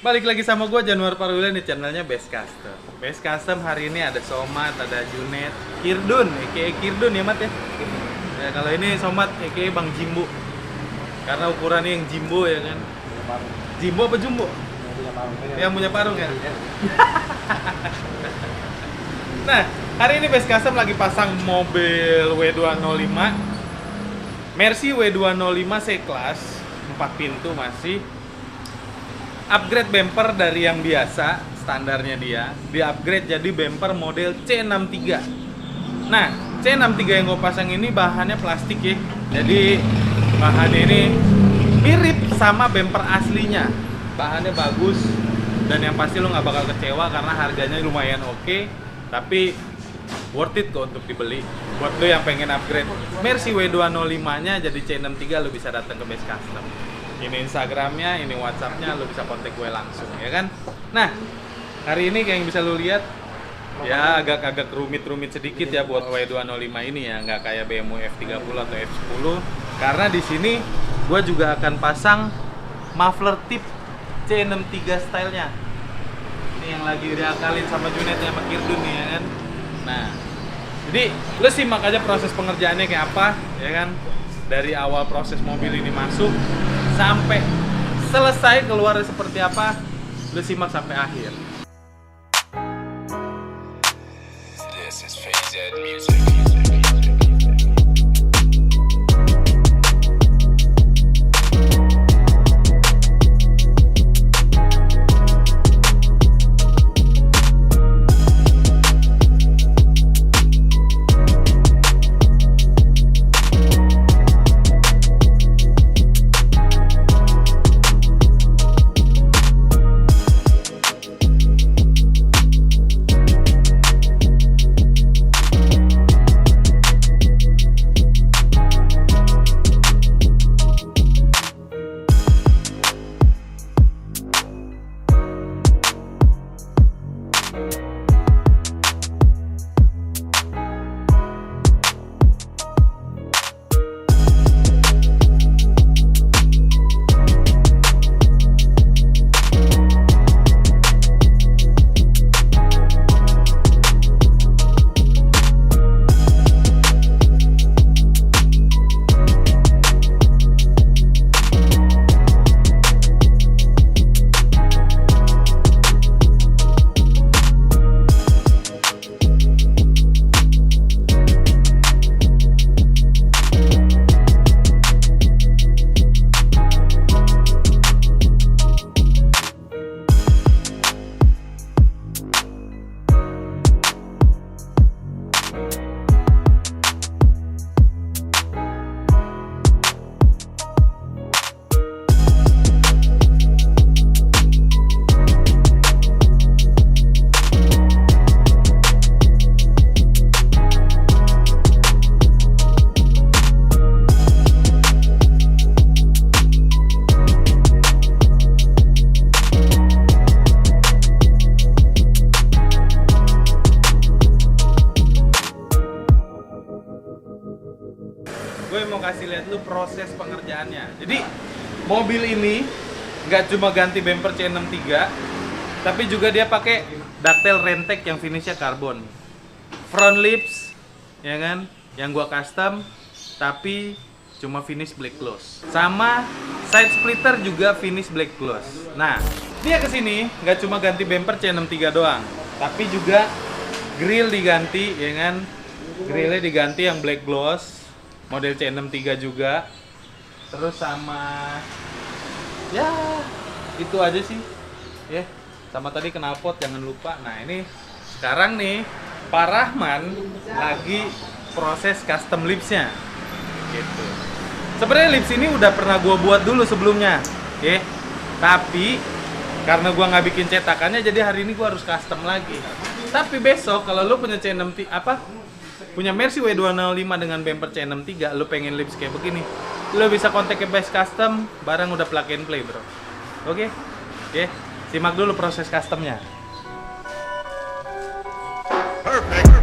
Balik lagi sama gue Januar Parwila di channelnya Best Custom. Best Custom hari ini ada Somat, ada Junet, Kirdun, aka Kirdun ya Mat ya. Ya kalau ini Somat, aka Bang Jimbo. Karena ukurannya yang Jimbo ya kan. Jimbo apa Jumbo? Yang punya parung ya. Nah, hari ini Best Custom lagi pasang mobil W205 Mercy W205 C-Class 4 pintu masih upgrade bumper dari yang biasa, standarnya dia di-upgrade jadi bumper model C63. Nah, C63 yang gue pasang ini bahannya plastik ya. Jadi bahannya ini mirip sama bumper aslinya. Bahannya bagus dan yang pasti lo nggak bakal kecewa karena harganya lumayan oke, tapi worth it kok untuk dibeli. Buat lo yang pengen upgrade Mercy W205-nya jadi C63, lo bisa datang ke Best Custom. Ini Instagramnya, ini Whatsappnya, lo bisa kontak gue langsung ya kan. Nah, hari ini kayak yang bisa lo lihat ya agak rumit sedikit ya buat W205 ini ya, nggak kayak BMW F30 atau F10. Karena di sini gue juga akan pasang muffler tip C63 stylenya. Ini yang lagi diakalin sama Junet sama Kirdun nih ya kan. Nah, jadi lo simak aja proses pengerjaannya kayak apa ya kan. Dari awal proses mobil ini masuk sampai selesai keluar seperti apa, lu simak sampai akhir. This is FZ Music. Gue mau kasih lihat lu proses pengerjaannya. Jadi mobil ini nggak cuma ganti bumper C63, tapi juga dia pakai ductile rentek yang finishnya karbon. Front lips, ya kan, yang gua custom, tapi cuma finish black gloss. Sama side splitter juga finish black gloss. Nah, dia kesini nggak cuma ganti bumper C63 doang, tapi juga grill diganti, ya kan, grillnya diganti yang black gloss. Model C63 juga. Terus sama ya itu aja sih ya, sama tadi knalpot jangan lupa. Nah ini sekarang nih Pak Rahman lagi proses custom lipsnya gitu. Sebenarnya lips ini udah pernah gua buat dulu sebelumnya ya, tapi karena gua nggak bikin cetakannya jadi hari ini gua harus custom lagi. Tapi besok kalau lu punya C63 punya Mercy W205 dengan bumper C63, lu pengen lips kayak begini, lu bisa kontak ke Best Custom, barang udah plug and play bro. Oke? Oke, simak dulu proses customnya. Perfect.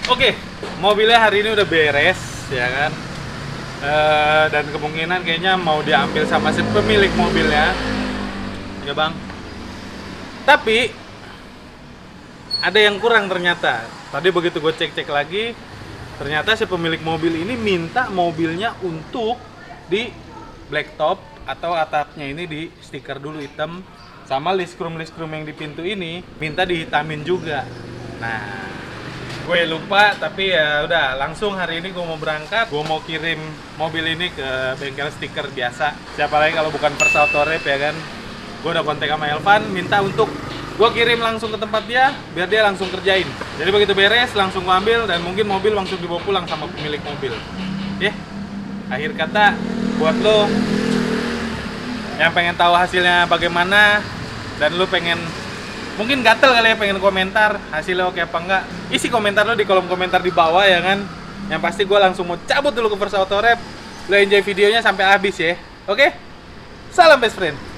Oke, mobilnya hari ini udah beres, ya kan? Dan kemungkinan kayaknya mau diambil sama si pemilik mobilnya, ya bang. Tapi ada yang kurang ternyata. Tadi begitu gue cek-cek lagi, ternyata si pemilik mobil ini minta mobilnya untuk di blacktop atau atapnya ini di stiker dulu hitam, sama list chrome yang di pintu ini minta dihitamin juga. Nah, gue lupa, tapi ya udah langsung hari ini gue mau berangkat. Gue mau kirim mobil ini ke bengkel stiker biasa. Siapa lagi kalau bukan Versa Auto Rep, ya kan? Gue udah kontak sama Elvan, minta untuk gue kirim langsung ke tempat dia, biar dia langsung kerjain. Jadi begitu beres, langsung gue ambil, dan mungkin mobil langsung dibawa pulang sama pemilik mobil. Ya, akhir kata buat lo yang pengen tahu hasilnya bagaimana, dan lo pengen mungkin gatel kali ya pengen komentar hasilnya oke apa enggak, isi komentar lo di kolom komentar di bawah, ya kan. Yang pasti gue langsung mau cabut dulu ke Versa Auto Rep. Lo enjoy videonya sampai habis ya. Oke? Salam best friend.